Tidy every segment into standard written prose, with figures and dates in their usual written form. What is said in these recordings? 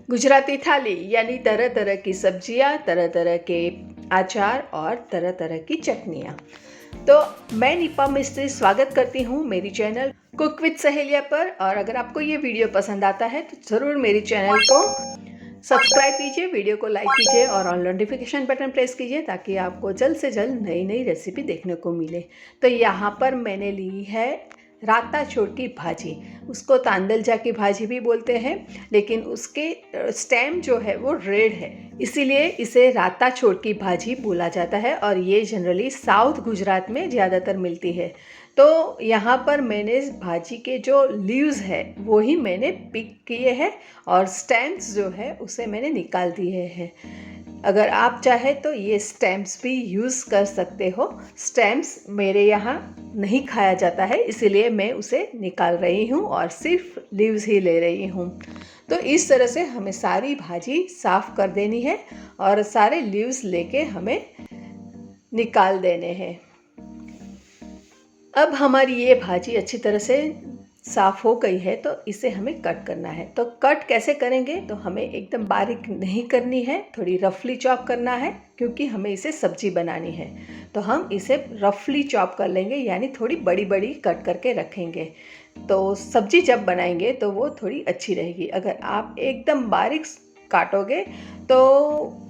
गुजराती थाली यानी तरह तरह की सब्जियां, तरह तरह के अचार और तरह तरह की चटनियाँ। तो मैं निपा मिस्त्री स्वागत करती हूँ मेरी चैनल कुक विद सहेलिया पर। और अगर आपको ये वीडियो पसंद आता है तो ज़रूर मेरी चैनल को सब्सक्राइब कीजिए, वीडियो को लाइक कीजिए और ऑल नोटिफिकेशन बटन प्रेस कीजिए ताकि आपको जल्द से जल्द नई नई रेसिपी देखने को मिले। तो यहाँ पर मैंने ली है राता छोड़ की भाजी। उसको तांदलजा की भाजी भी बोलते हैं, लेकिन उसके स्टेम जो है वो रेड है, इसीलिए इसे राता छोड़ की भाजी बोला जाता है। और ये जनरली साउथ गुजरात में ज़्यादातर मिलती है। तो यहाँ पर मैंने भाजी के जो लीव्स है वो ही मैंने पिक किए हैं और स्टेम्स जो है उसे मैंने निकाल दिए हैं। अगर आप चाहे तो ये स्टेम्स भी यूज़ कर सकते हो। स्टेम्स मेरे यहाँ नहीं खाया जाता है, इसीलिए मैं उसे निकाल रही हूँ और सिर्फ लीव्स ही ले रही हूँ। तो इस तरह से हमें सारी भाजी साफ़ कर देनी है और सारे लीव्स लेके हमें निकाल देने हैं। अब हमारी ये भाजी अच्छी तरह से साफ़ हो गई है, तो इसे हमें कट करना है। तो कट कैसे करेंगे, तो हमें एकदम बारीक नहीं करनी है, थोड़ी रफली चॉप करना है, क्योंकि हमें इसे सब्जी बनानी है। तो हम इसे रफली चॉप कर लेंगे, यानी थोड़ी बड़ी बड़ी कट करके रखेंगे। तो सब्जी जब बनाएंगे तो वो थोड़ी अच्छी रहेगी। अगर आप एकदम बारीक काटोगे तो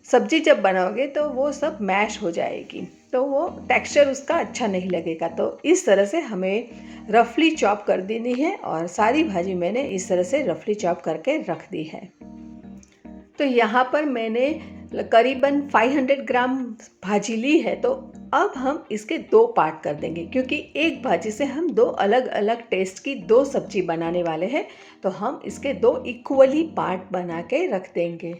सब्जी जब बनाओगे तो वो सब मैश हो जाएगी, तो वो टेक्सचर उसका अच्छा नहीं लगेगा। तो इस तरह से हमें रफली चॉप कर देनी है और सारी भाजी मैंने इस तरह से रफली चॉप करके रख दी है। तो यहाँ पर मैंने करीबन 500 ग्राम भाजी ली है। तो अब हम इसके दो पार्ट कर देंगे, क्योंकि एक भाजी से हम दो अलग अलग टेस्ट की दो सब्जी बनाने वाले हैं। तो हम इसके दो इक्वली पार्ट बना के रख देंगे।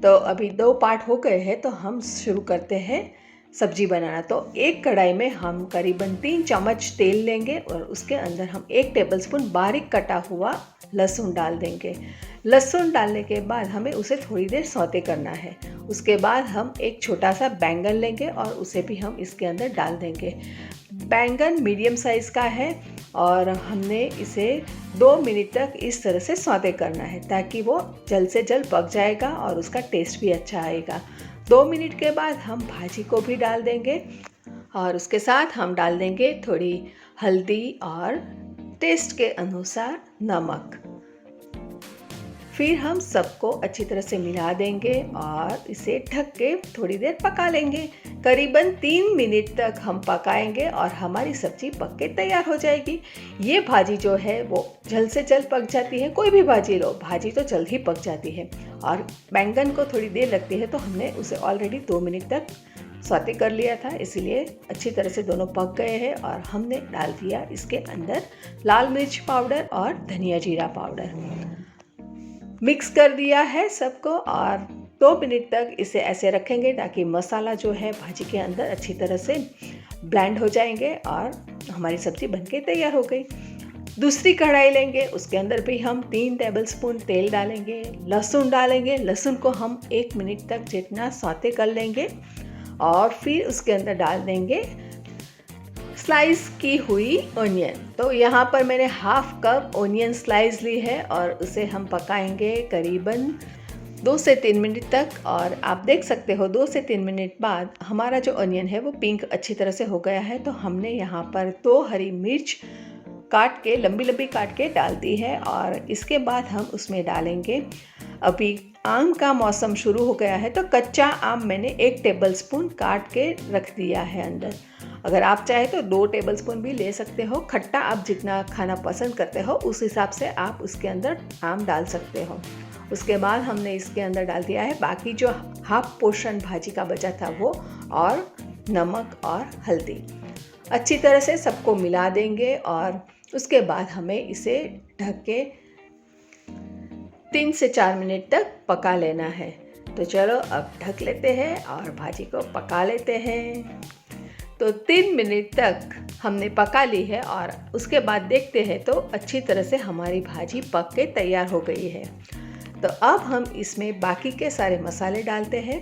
तो अभी दो पार्ट हो गए हैं, तो हम शुरू करते हैं सब्जी बनाना। तो एक कढ़ाई में हम करीबन 3 चम्मच तेल लेंगे और उसके अंदर हम 1 टेबलस्पून बारीक कटा हुआ लहसुन डाल देंगे। लहसुन डालने के बाद हमें उसे थोड़ी देर सौते करना है। उसके बाद हम एक छोटा सा बैंगन लेंगे और उसे भी हम इसके अंदर डाल देंगे। बैंगन मीडियम साइज़ का है और हमने इसे 2 मिनट तक इस तरह से सौते करना है, ताकि वो जल्द से जल्द पक जाएगा और उसका टेस्ट भी अच्छा आएगा। 2 मिनट के बाद हम भाजी को भी डाल देंगे और उसके साथ हम डाल देंगे थोड़ी हल्दी और टेस्ट के अनुसार नमक। फिर हम सबको अच्छी तरह से मिला देंगे और इसे ढक के थोड़ी देर पका लेंगे। करीबन 3 मिनट तक हम पकाएंगे और हमारी सब्ज़ी पक के तैयार हो जाएगी। ये भाजी जो है वो जल्द से जल्द पक जाती है। कोई भी भाजी लो, भाजी तो जल्द ही पक जाती है। और बैंगन को थोड़ी देर लगती है, तो हमने उसे ऑलरेडी 2 मिनट तक सौते कर लिया था, इसीलिए अच्छी तरह से दोनों पक गए हैं। और हमने डाल दिया इसके अंदर लाल मिर्च पाउडर और धनिया जीरा पाउडर। मिक्स कर दिया है सबको और 2 मिनट तक इसे ऐसे रखेंगे ताकि मसाला जो है भाजी के अंदर अच्छी तरह से ब्लेंड हो जाएंगे और हमारी सब्ज़ी बनके तैयार हो गई। दूसरी कढ़ाई लेंगे, उसके अंदर भी हम 3 टेबलस्पून तेल डालेंगे, लहसुन डालेंगे। लहसुन को हम 1 मिनट तक जितना सौते कर लेंगे और फिर उसके अंदर डाल देंगे स्लाइस की हुई ऑनियन। तो यहाँ पर मैंने हाफ कप ऑनियन स्लाइस ली है और उसे हम पकाएंगे करीबन 2 से 3 मिनट तक। और आप देख सकते हो 2 से 3 मिनट बाद हमारा जो ऑनियन है वो पिंक अच्छी तरह से हो गया है। तो हमने यहाँ पर 2 हरी मिर्च काट के लंबी लंबी काट के डाल दी है और इसके बाद हम उसमें डालेंगे, अभी आम का मौसम शुरू हो गया है तो कच्चा आम मैंने 1 टेबलस्पून काट के रख दिया है अंदर। अगर आप चाहे तो 2 टेबलस्पून भी ले सकते हो। खट्टा आप जितना खाना पसंद करते हो उस हिसाब से आप उसके अंदर आम डाल सकते हो। उसके बाद हमने इसके अंदर डाल दिया है बाकी जो हाफ पोर्शन भाजी का बचा था वो, और नमक और हल्दी। अच्छी तरह से सबको मिला देंगे और उसके बाद हमें इसे ढक के 3 से 4 मिनट तक पका लेना है। तो चलो अब ढक लेते हैं और भाजी को पका लेते हैं। तो 3 मिनट तक हमने पका ली है और उसके बाद देखते हैं तो अच्छी तरह से हमारी भाजी पक के तैयार हो गई है। तो अब हम इसमें बाकी के सारे मसाले डालते हैं।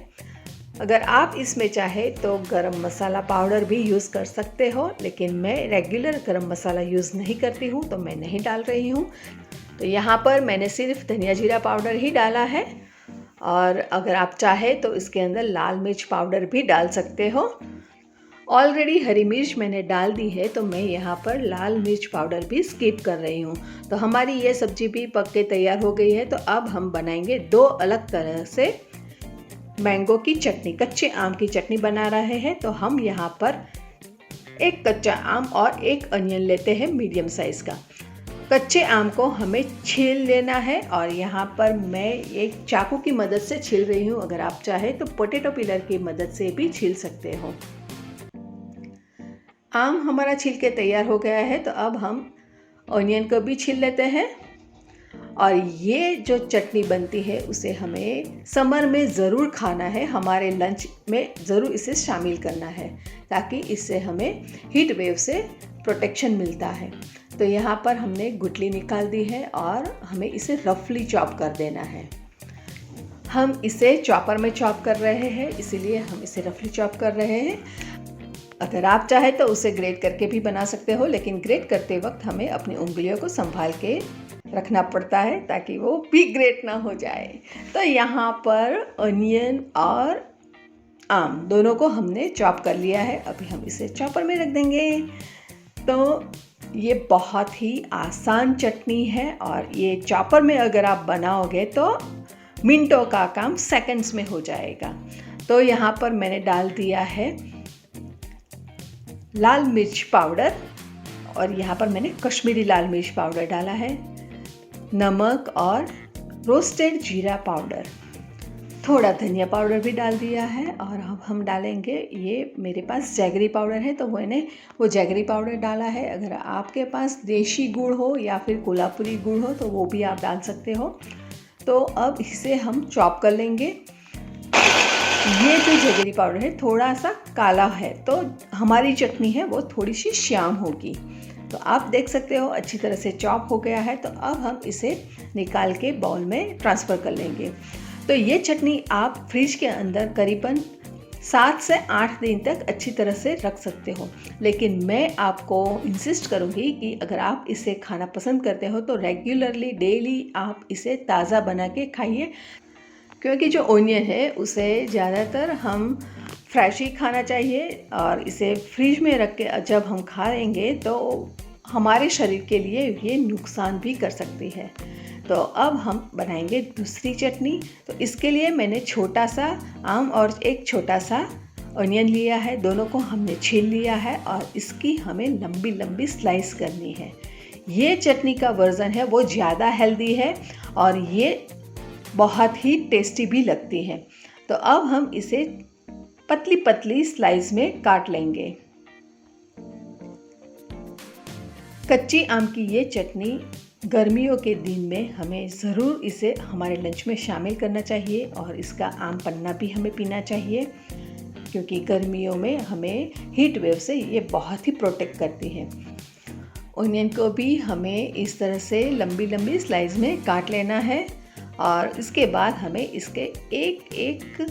अगर आप इसमें चाहे तो गरम मसाला पाउडर भी यूज़ कर सकते हो, लेकिन मैं रेगुलर गरम मसाला यूज़ नहीं करती हूँ तो मैं नहीं डाल रही हूँ। तो यहाँ पर मैंने सिर्फ धनिया जीरा पाउडर ही डाला है, और अगर आप चाहे तो इसके अंदर लाल मिर्च पाउडर भी डाल सकते हो। ऑलरेडी हरी मिर्च मैंने डाल दी है, तो मैं यहाँ पर लाल मिर्च पाउडर भी स्किप कर रही हूँ। तो हमारी ये सब्ज़ी भी पक के तैयार हो गई है। तो अब हम बनाएंगे दो अलग तरह से मैंगो की चटनी, कच्चे आम की चटनी बना रहे हैं। तो हम यहाँ पर एक कच्चा आम और एक अनियन लेते हैं मीडियम साइज़ का। कच्चे आम को हमें छील लेना है, और यहाँ पर मैं एक चाकू की मदद से छील रही हूँ। अगर आप चाहे तो पोटैटो पीलर की मदद से भी छील सकते हो। आम हमारा छील के तैयार हो गया है, तो अब हम ऑनियन को भी छील लेते हैं। और ये जो चटनी बनती है उसे हमें समर में ज़रूर खाना है, हमारे लंच में ज़रूर इसे शामिल करना है, ताकि इससे हमें हीट वेव से प्रोटेक्शन मिलता है। तो यहाँ पर हमने गुठली निकाल दी है और हमें इसे रफली चॉप कर देना है। हम इसे चॉपर में चॉप कर रहे हैं, इसीलिए हम इसे रफली चॉप कर रहे हैं। अगर आप चाहे तो उसे ग्रेट करके भी बना सकते हो, लेकिन ग्रेट करते वक्त हमें अपनी उंगलियों को संभाल के रखना पड़ता है ताकि वो भी ग्रेट ना हो जाए। तो यहाँ पर अनियन और आम दोनों को हमने चॉप कर लिया है। अभी हम इसे चॉपर में रख देंगे। तो ये बहुत ही आसान चटनी है, और ये चॉपर में अगर आप बनाओगे तो मिनटों का काम सेकंड्स में हो जाएगा। तो यहाँ पर मैंने डाल दिया है लाल मिर्च पाउडर, और यहाँ पर मैंने कश्मीरी लाल मिर्च पाउडर डाला है, नमक और रोस्टेड जीरा पाउडर, थोड़ा धनिया पाउडर भी डाल दिया है। और अब हम डालेंगे, ये मेरे पास जैगरी पाउडर है तो मैंने वो जैगरी पाउडर डाला है। अगर आपके पास देशी गुड़ हो या फिर कोल्हापुरी गुड़ हो तो वो भी आप डाल सकते हो। तो अब इसे हम चॉप कर लेंगे। ये जो जैगरी पाउडर है थोड़ा सा काला है, तो हमारी चटनी है वो थोड़ी सी श्याम होगी। तो आप देख सकते हो अच्छी तरह से चॉप हो गया है। तो अब हम इसे निकाल के बाउल में ट्रांसफ़र कर लेंगे। तो ये चटनी आप फ्रिज के अंदर करीबन 7 से 8 दिन तक अच्छी तरह से रख सकते हो, लेकिन मैं आपको इंसिस्ट करूँगी कि अगर आप इसे खाना पसंद करते हो तो रेगुलरली डेली आप इसे ताज़ा बना के खाइए, क्योंकि जो ओनियन है उसे ज़्यादातर हम फ्रेश ही खाना चाहिए, और इसे फ्रिज में रख के जब हम खाएंगे तो हमारे शरीर के लिए ये नुकसान भी कर सकती है। तो अब हम बनाएंगे दूसरी चटनी। तो इसके लिए मैंने छोटा सा आम और एक छोटा सा ऑनियन लिया है, दोनों को हमने छील लिया है, और इसकी हमें लंबी लंबी स्लाइस करनी है। ये चटनी का वर्ज़न है वो ज़्यादा हेल्दी है, और ये बहुत ही टेस्टी भी लगती है। तो अब हम इसे पतली पतली स्लाइस में काट लेंगे। कच्ची आम की ये चटनी गर्मियों के दिन में हमें ज़रूर इसे हमारे लंच में शामिल करना चाहिए, और इसका आम पन्ना भी हमें पीना चाहिए, क्योंकि गर्मियों में हमें हीट वेव से ये बहुत ही प्रोटेक्ट करती है। ओनियन को भी हमें इस तरह से लंबी लंबी स्लाइस में काट लेना है, और इसके बाद हमें इसके एक एक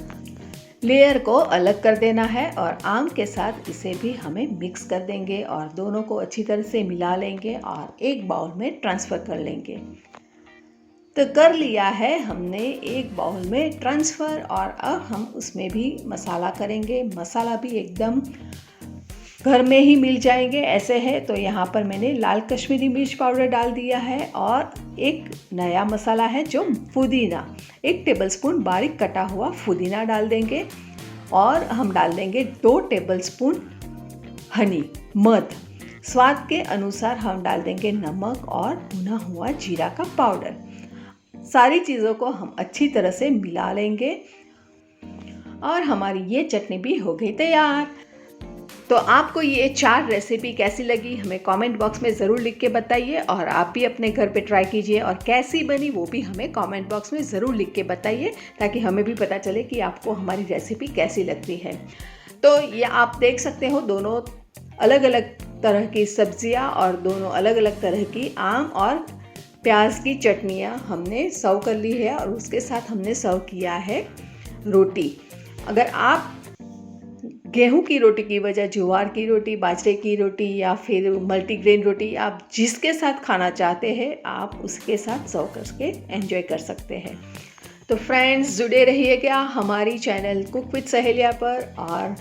लेयर को अलग कर देना है, और आम के साथ इसे भी हमें मिक्स कर देंगे और दोनों को अच्छी तरह से मिला लेंगे और एक बाउल में ट्रांसफ़र कर लेंगे। तो कर लिया है हमने एक बाउल में ट्रांसफ़र, और अब हम उसमें भी मसाला करेंगे। मसाला भी एकदम घर में ही मिल जाएंगे ऐसे है। तो यहाँ पर मैंने लाल कश्मीरी मिर्च पाउडर डाल दिया है, और एक नया मसाला है जो पुदीना, 1 टेबलस्पून बारीक कटा हुआ पुदीना डाल देंगे, और हम डाल देंगे 2 टेबलस्पून हनी, मध। स्वाद के अनुसार हम डाल देंगे नमक और भुना हुआ जीरा का पाउडर। सारी चीज़ों को हम अच्छी तरह से मिला लेंगे, और हमारी ये चटनी भी हो गई तैयार। तो आपको ये 4 रेसिपी कैसी लगी हमें कमेंट बॉक्स में ज़रूर लिख के बताइए, और आप भी अपने घर पे ट्राई कीजिए, और कैसी बनी वो भी हमें कमेंट बॉक्स में ज़रूर लिख के बताइए, ताकि हमें भी पता चले कि आपको हमारी रेसिपी कैसी लगती है। तो ये आप देख सकते हो दोनों अलग अलग तरह की सब्जियां और दोनों अलग अलग तरह की आम और प्याज की चटनियाँ हमने सर्व कर ली है, और उसके साथ हमने सर्व किया है रोटी। अगर आप गेहूं की रोटी की बजाय ज्वार की रोटी, बाजरे की रोटी या फिर मल्टीग्रेन रोटी, आप जिसके साथ खाना चाहते हैं आप उसके साथ सर्व करके एंजॉय कर सकते हैं। तो फ्रेंड्स, जुड़े रहिएगा हमारी चैनल कुक विद सहेलिया पर, और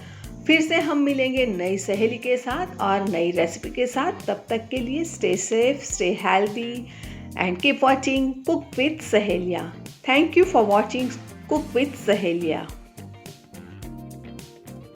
फिर से हम मिलेंगे नई सहेली के साथ और नई रेसिपी के साथ। तब तक के लिए stay safe, stay healthy and keep watching cook with Saheliya. Thank you for watching cook with सहेलिया।